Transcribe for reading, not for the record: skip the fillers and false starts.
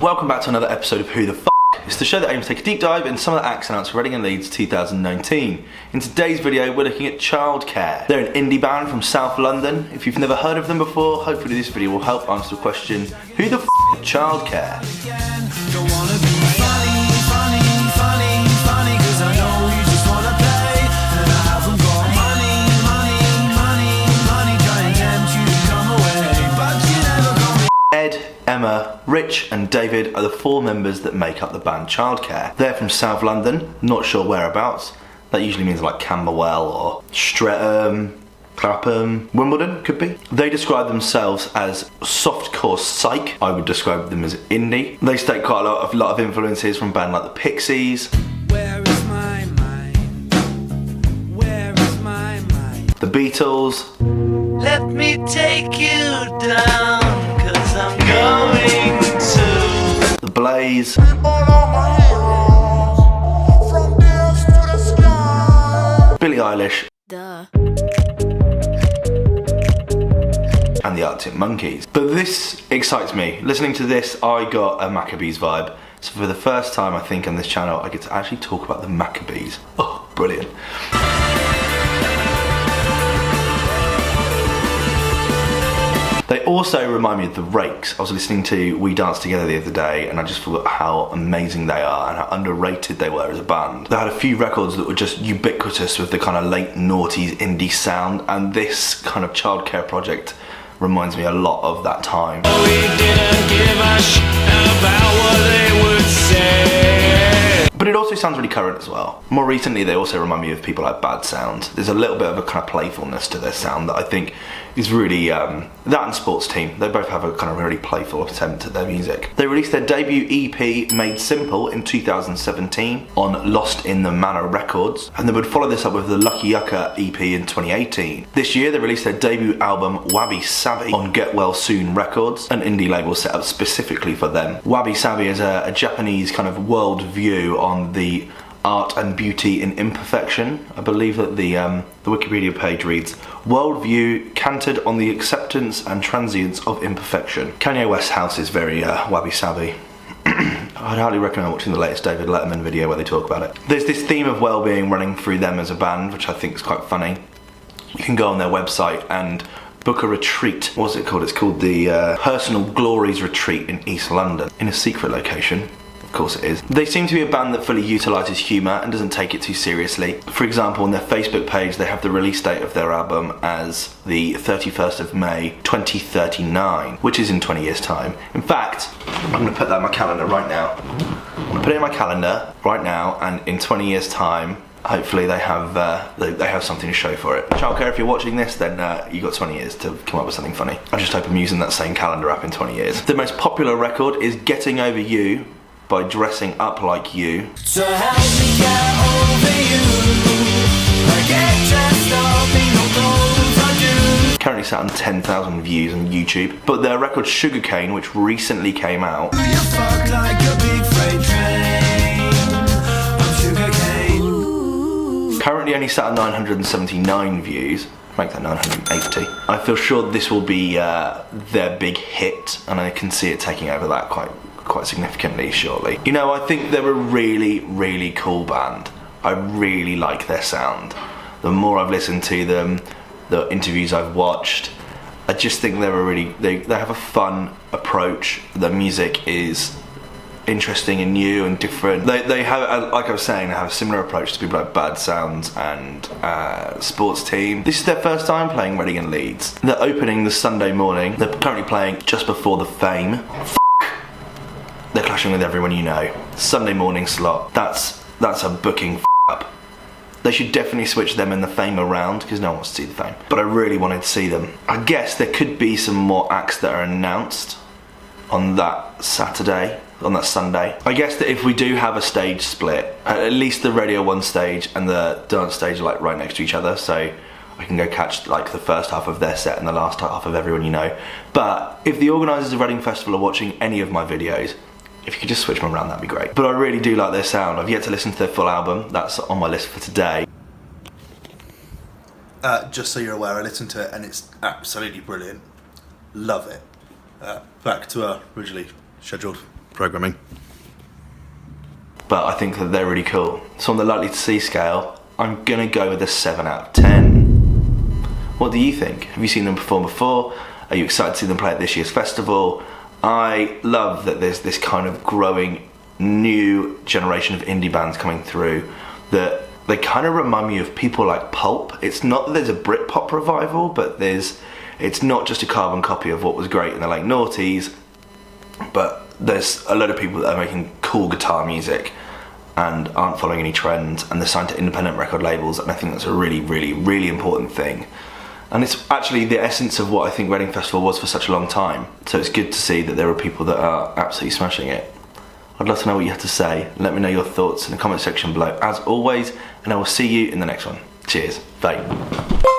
Welcome back to another episode of Who the F***. It's the show that aims to take a deep dive in some of the acts announced for Reading and Leeds 2019. In today's video, we're looking at Childcare. They're an indie band from South London. If you've never heard of them before, hopefully this video will help answer the question, who the F*** is Childcare? Don't wanna be funny, cause I know you just wanna play. And I haven't got money, trying to tempt you to come away. But you never got me. Ed, Emma, Rich and David are the four members that make up the band Childcare. They're from South London, not sure whereabouts. That usually means like Camberwell or Streatham, Clapham, Wimbledon, could be. They describe themselves as softcore psych. I would describe them as indie. They state quite a lot of influences from bands like the Pixies. Where is my mind? Where is my mind? The Beatles. Let me take you down, cause I'm going to. The Blaze. Billie Eilish. Duh. And the Arctic Monkeys. But this excites me. Listening to this, I got a Maccabees vibe. So for the first time, I think, on this channel, I get to actually talk about the Maccabees. Oh, brilliant. They also remind me of the Rakes. I was listening to We Danced Together the other day and I just thought how amazing they are and how underrated they were as a band. They had a few records that were just ubiquitous with the kind of late noughties indie sound, and this kind of Childcare project reminds me a lot of that time. We didn't give a shit about what they would say. But it also sounds really current as well. More recently, they also remind me of people like Bad Sounds. There's a little bit of a kind of playfulness to their sound that I think is really, that and Sports Team. They both have a kind of really playful attempt at their music. They released their debut EP, Made Simple, in 2017 on Lost in the Manor Records, and they would follow this up with the Lucky Yucca EP in 2018. This year, they released their debut album, Wabi Sabi, on Get Well Soon Records, an indie label set up specifically for them. Wabi Sabi is a Japanese kind of world view on the art and beauty in imperfection. I believe that the Wikipedia page reads, worldview cantered on the acceptance and transience of imperfection. Kanye West's house is very wabi-sabi. I'd highly recommend watching the latest David Letterman video where they talk about it. There's this theme of well-being running through them as a band, which I think is quite funny. You can go on their website and book a retreat. What's it called? It's called the Personal Glories Retreat in East London, in a secret location. Of course it is. They seem to be a band that fully utilises humour and doesn't take it too seriously. For example, on their Facebook page, they have the release date of their album as the 31st of May 2039, which is in 20 years' time. In fact, I'm going to put that in my calendar right now. I'm going to put it in my calendar right now, and in 20 years' time, hopefully they have something to show for it. Childcare, if you're watching this, then you've got 20 years to come up with something funny. I just hope I'm using that same calendar app in 20 years. The most popular record is Getting Over You by Dressing Up Like You. So help me get over you. I get dressed up in the clothes I do. Currently sat on 10,000 views on YouTube. But their record Sugarcane, which recently came out, You fuck like a big freight train. I'm sugarcane. currently only sat on 979 views. Make that 980. I feel sure this will be their big hit, and I can see it taking over that quite significantly shortly. You know, I think they're a really, really cool band. I really like their sound. The more I've listened to them, the interviews I've watched, I just think they have a fun approach. Their music is interesting and new and different. They have, like I was saying, they have a similar approach to people like Bad Sounds and Sports Team. This is their first time playing Reading and Leeds. They're opening the Sunday morning. They're currently playing just before the Fame. They're clashing with Everyone You Know. Sunday morning slot. That's a booking up. They should definitely switch them and the Fame around because no one wants to see the Fame. But I really wanted to see them. I guess there could be some more acts that are announced on that Saturday, on that Sunday. I guess that if we do have a stage split, at least the Radio 1 stage and the dance stage are like right next to each other, so I can go catch like the first half of their set and the last half of Everyone You Know. But if the organisers of Reading Festival are watching any of my videos, if you could just switch them around, that'd be great. But I really do like their sound. I've yet to listen to their full album. That's on my list for today. Just so you're aware, I listened to it and it's absolutely brilliant. Love it. Back to our originally scheduled programming. But I think that they're really cool. So on the likely to see scale, I'm gonna go with a 7 out of 10. What do you think? Have you seen them perform before? Are you excited to see them play at this year's festival? I love that there's this kind of growing new generation of indie bands coming through that they kind of remind me of people like Pulp. It's not that there's a Britpop revival, but it's not just a carbon copy of what was great in the late noughties, but there's a lot of people that are making cool guitar music and aren't following any trends, and they're signed to independent record labels, and I think that's a really, really, really important thing. And it's actually the essence of what I think Reading Festival was for such a long time. So it's good to see that there are people that are absolutely smashing it. I'd love to know what you have to say. Let me know your thoughts in the comment section below, as always, and I will see you in the next one. Cheers. Bye.